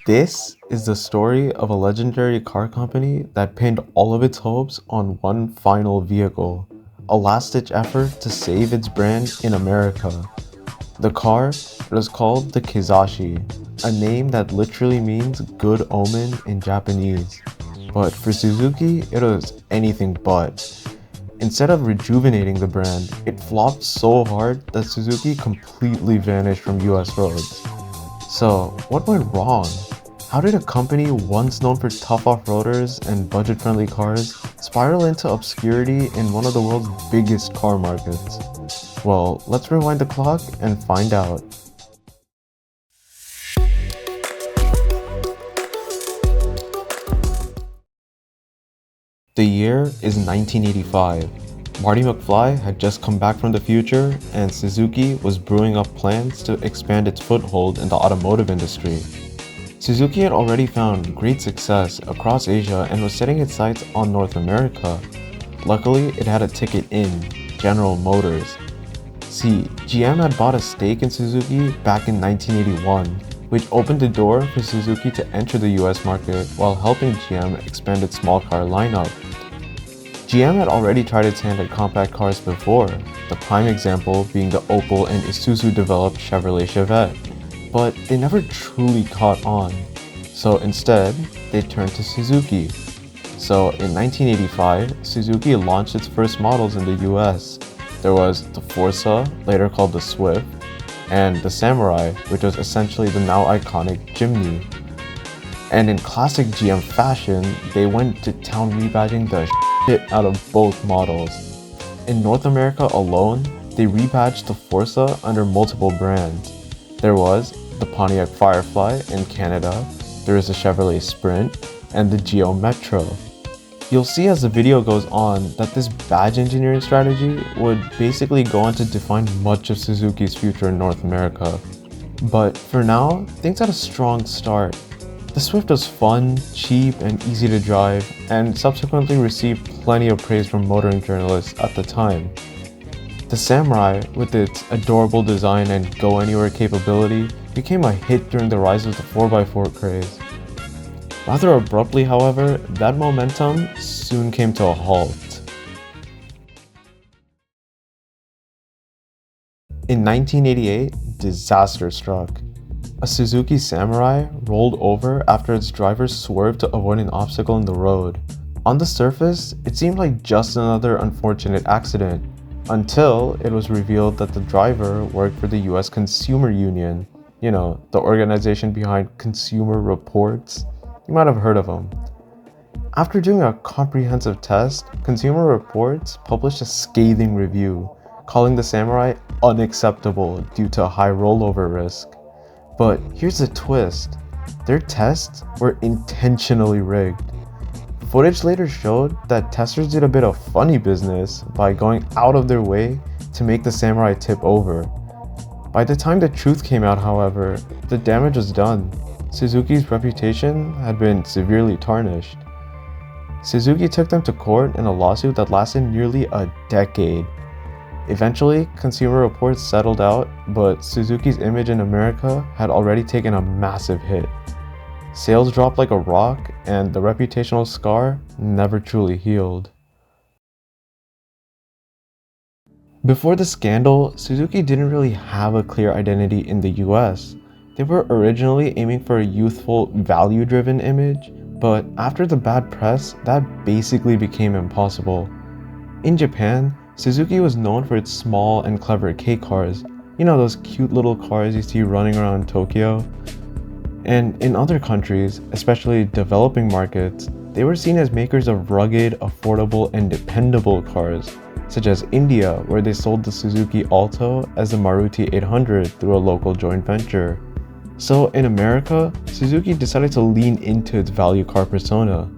This is the story of a legendary car company that pinned all of its hopes on one final vehicle, a last-ditch effort to save its brand in America. The car was called the Kizashi, a name that literally means good omen in Japanese. But for Suzuki, it was anything but. Instead of rejuvenating the brand, it flopped so hard that Suzuki completely vanished from US roads. So, what went wrong? How did a company once known for tough off-roaders and budget-friendly cars spiral into obscurity in one of the world's biggest car markets? Well, let's rewind the clock and find out. The year is 1985. Marty McFly had just come back from the future, and Suzuki was brewing up plans to expand its foothold in the automotive industry. Suzuki had already found great success across Asia and was setting its sights on North America. Luckily, it had a ticket in, General Motors. See, GM had bought a stake in Suzuki back in 1981, which opened the door for Suzuki to enter the US market while helping GM expand its small car lineup. GM had already tried its hand at compact cars before, the prime example being the Opel and Isuzu-developed Chevrolet Chevette, but they never truly caught on. So instead, they turned to Suzuki. So in 1985, Suzuki launched its first models in the US. There was the Forza, later called the Swift, and the Samurai, which was essentially the now iconic Jimny. And in classic GM fashion, they went to town rebadging the shit out of both models. In North America alone, they rebadged the Forza under multiple brands. There was the Pontiac Firefly in Canada, there is the Chevrolet Sprint, and the Geo Metro. You'll see as the video goes on that this badge engineering strategy would basically go on to define much of Suzuki's future in North America. But for now, things had a strong start. The Swift was fun, cheap, and easy to drive, and subsequently received plenty of praise from motoring journalists at the time. The Samurai, with its adorable design and go-anywhere capability, became a hit during the rise of the 4x4 craze. Rather abruptly, however, that momentum soon came to a halt. In 1988, disaster struck. A Suzuki Samurai rolled over after its driver swerved to avoid an obstacle in the road. On the surface, it seemed like just another unfortunate accident, until it was revealed that the driver worked for the US Consumer Union, the organization behind Consumer Reports. You might have heard of them. After doing a comprehensive test, Consumer Reports published a scathing review, calling the Samurai unacceptable due to a high rollover risk. But here's the twist, their tests were intentionally rigged. Footage later showed that testers did a bit of funny business by going out of their way to make the Samurai tip over. By the time the truth came out, however, the damage was done. Suzuki's reputation had been severely tarnished. Suzuki took them to court in a lawsuit that lasted nearly a decade. Eventually, Consumer Reports settled out, but Suzuki's image in America had already taken a massive hit. Sales dropped like a rock, and the reputational scar never truly healed. Before the scandal, Suzuki didn't really have a clear identity in the US. They were originally aiming for a youthful, value-driven image, but after the bad press, that basically became impossible. In Japan, Suzuki was known for its small and clever K-cars, those cute little cars you see running around Tokyo. And in other countries, especially developing markets, they were seen as makers of rugged, affordable, and dependable cars, such as India, where they sold the Suzuki Alto as the Maruti 800 through a local joint venture. So in America, Suzuki decided to lean into its value car persona.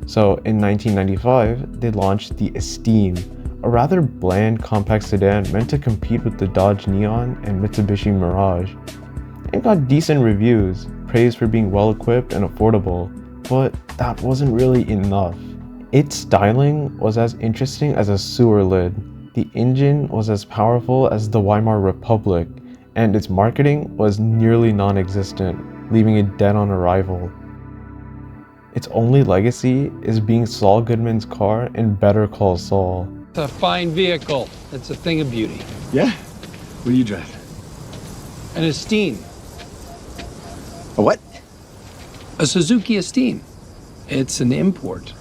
So in 1995, they launched the Esteem, a rather bland compact sedan meant to compete with the Dodge Neon and Mitsubishi Mirage. It got decent reviews, praised for being well-equipped and affordable, but that wasn't really enough. Its styling was as interesting as a sewer lid, the engine was as powerful as the Weimar Republic, and its marketing was nearly non-existent. leaving it dead on arrival. Its only legacy is being Saul Goodman's car in Better Call Saul. It's a fine vehicle. It's a thing of beauty. Yeah? What do you drive? An Esteem. A what? A Suzuki Esteem. It's an import.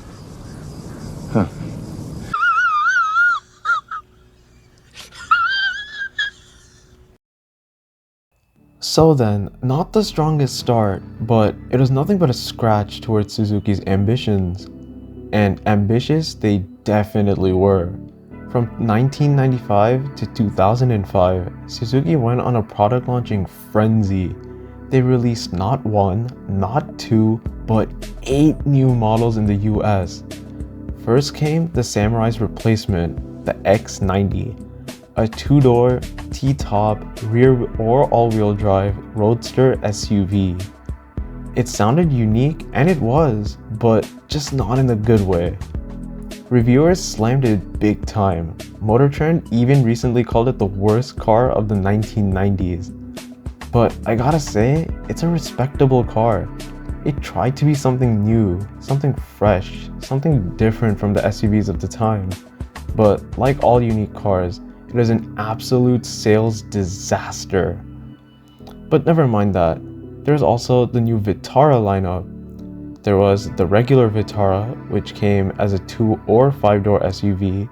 Huh. So then, not the strongest start, but it was nothing but a scratch towards Suzuki's ambitions. And ambitious they definitely were. From 1995 to 2005, Suzuki went on a product launching frenzy. They released not one, not two, but 8 new models in the US. First came the Samurai's replacement, the X90, a 2-door, T-top, rear or all-wheel drive roadster SUV. It sounded unique, and it was, but just not in a good way. Reviewers slammed it big time. Motor Trend even recently called it the worst car of the 1990s. But I gotta say, it's a respectable car. It tried to be something new, something fresh, something different from the SUVs of the time. But like all unique cars, it was an absolute sales disaster. But never mind that. There's also the new Vitara lineup. There was the regular Vitara, which came as a 2 or 5-door SUV.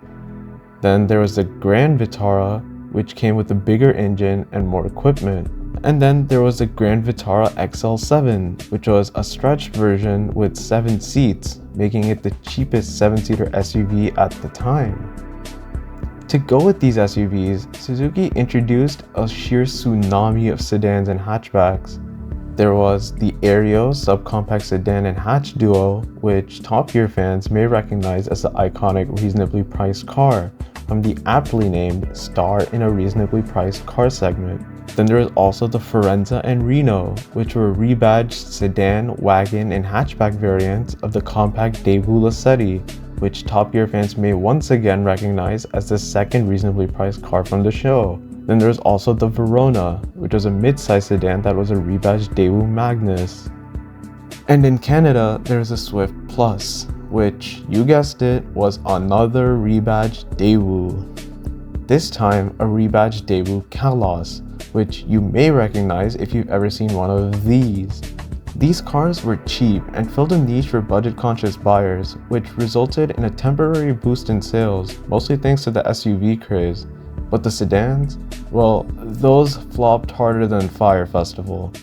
Then there was the Gran Vitara, which came with a bigger engine and more equipment. And then there was the Gran Vitara XL7, which was a stretched version with 7 seats, making it the cheapest 7-seater SUV at the time. To go with these SUVs, Suzuki introduced a sheer tsunami of sedans and hatchbacks. There was the Aereo subcompact sedan and hatch duo, which Top Gear fans may recognize as the iconic reasonably priced car from the aptly named Star in a Reasonably Priced Car segment. Then there was also the Forenza and Reno, which were rebadged sedan, wagon, and hatchback variants of the compact Daewoo Lacetti, which Top Gear fans may once again recognize as the second reasonably priced car from the show. Then there's also the Verona, which was a mid-size sedan that was a rebadged Daewoo Magnus. And in Canada, there's a Swift Plus, which, you guessed it, was another rebadged Daewoo. This time, a rebadged Daewoo Kalos, which you may recognize if you've ever seen one of these. These cars were cheap and filled a niche for budget-conscious buyers, which resulted in a temporary boost in sales, mostly thanks to the SUV craze. But the sedans? Well, those flopped harder than Fire Festival.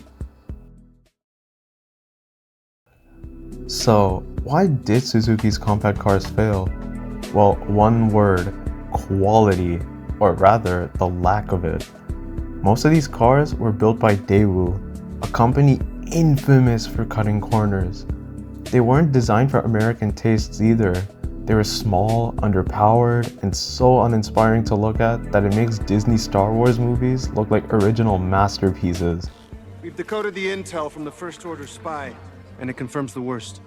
So, why did Suzuki's compact cars fail? Well, one word: quality, or rather, the lack of it. Most of these cars were built by Daewoo, a company infamous for cutting corners. They weren't designed for American tastes either. They were small, underpowered, and so uninspiring to look at that it makes Disney Star Wars movies look like original masterpieces. We've decoded the intel from the First Order spy, and it confirms the worst.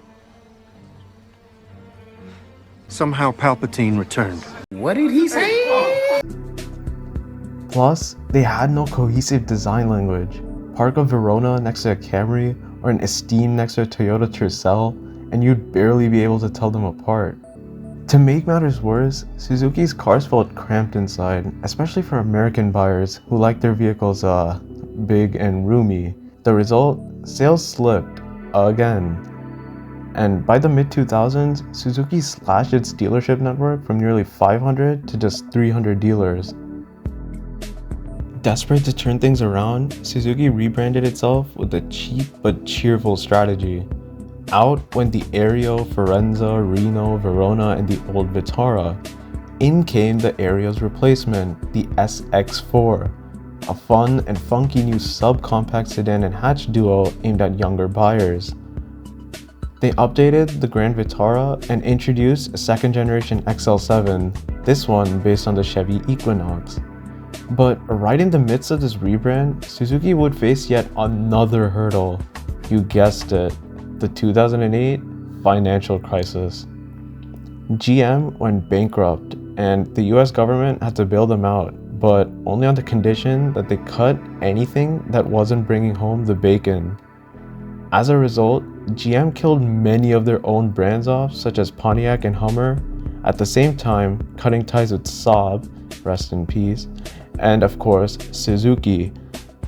Somehow Palpatine returned. What did he say? Plus, they had no cohesive design language. Park a Verona next to a Camry, or an Esteem next to a Toyota Tercel, and you'd barely be able to tell them apart. To make matters worse, Suzuki's cars felt cramped inside, especially for American buyers who like their vehicles big and roomy. The result? Sales slipped again. And by the mid-2000s, Suzuki slashed its dealership network from nearly 500 to just 300 dealers. Desperate to turn things around, Suzuki rebranded itself with a cheap but cheerful strategy. Out went the Aereo, Forenza, Reno, Verona, and the old Vitara. In came the Aereo's replacement, the SX4, a fun and funky new subcompact sedan and hatch duo aimed at younger buyers. They updated the Gran Vitara and introduced a second-generation XL7, this one based on the Chevy Equinox. But right in the midst of this rebrand, Suzuki would face yet another hurdle. You guessed it, the 2008 financial crisis. GM went bankrupt and the US government had to bail them out, but only on the condition that they cut anything that wasn't bringing home the bacon. As a result, GM killed many of their own brands off, such as Pontiac and Hummer, at the same time cutting ties with Saab, rest in peace, and of course, Suzuki.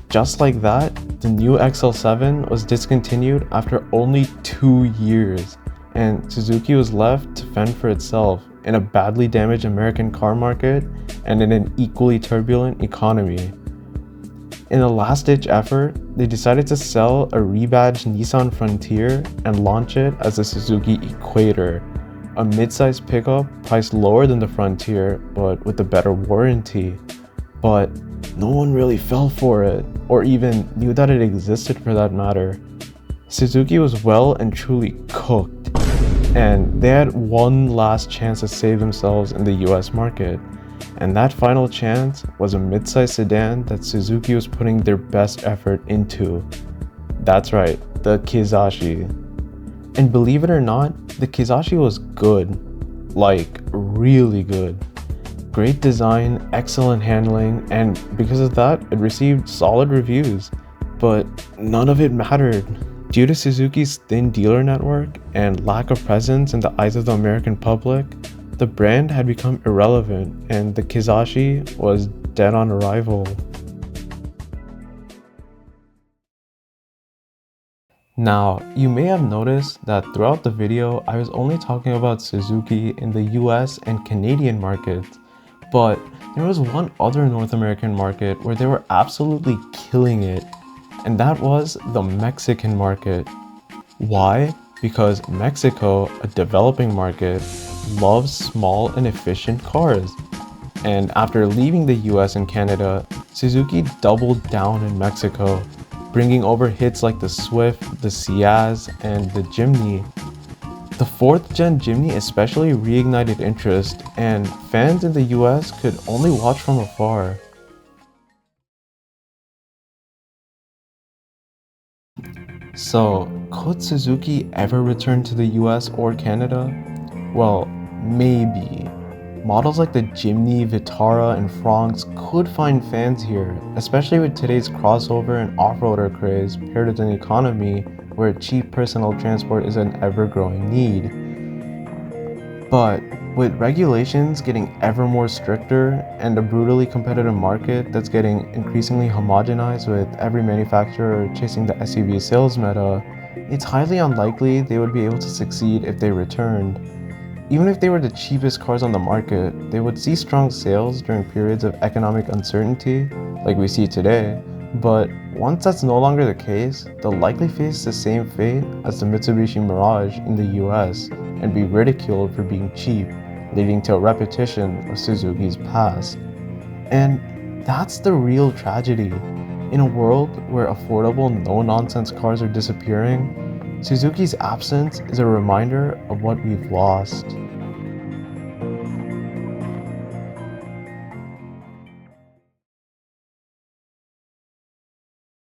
Just like that, the new XL7 was discontinued after only 2 years, and Suzuki was left to fend for itself in a badly damaged American car market and in an equally turbulent economy. In a last-ditch effort, they decided to sell a rebadged Nissan Frontier and launch it as the Suzuki Equator, a mid-sized pickup priced lower than the Frontier but with a better warranty. But no one really fell for it, or even knew that it existed for that matter. Suzuki was well and truly cooked, and they had one last chance to save themselves in the US market. And that final chance was a mid-sized sedan that Suzuki was putting their best effort into. That's right, the Kizashi. And believe it or not, the Kizashi was good. Like, really good. Great design, excellent handling, and because of that, it received solid reviews. But none of it mattered. Due to Suzuki's thin dealer network and lack of presence in the eyes of the American public, the brand had become irrelevant and the Kizashi was dead on arrival. Now, you may have noticed that throughout the video, I was only talking about Suzuki in the US and Canadian markets, but there was one other North American market where they were absolutely killing it, and that was the Mexican market. Why? Because Mexico, a developing market, loves small and efficient cars. And after leaving the US and Canada, Suzuki doubled down in Mexico, bringing over hits like the Swift, the Ciaz, and the Jimny. The 4th gen Jimny especially reignited interest, and fans in the US could only watch from afar. So, could Suzuki ever return to the US or Canada? Well, maybe. Models like the Jimny, Vitara, and Franx could find fans here, especially with today's crossover and off-roader craze paired with an economy where cheap personal transport is an ever-growing need. But with regulations getting ever more stricter and a brutally competitive market that's getting increasingly homogenized with every manufacturer chasing the SUV sales meta, it's highly unlikely they would be able to succeed if they returned. Even if they were the cheapest cars on the market, they would see strong sales during periods of economic uncertainty, like we see today, but once that's no longer the case, they'll likely face the same fate as the Mitsubishi Mirage in the US and be ridiculed for being cheap, leading to a repetition of Suzuki's past. And that's the real tragedy. In a world where affordable, no-nonsense cars are disappearing, Suzuki's absence is a reminder of what we've lost.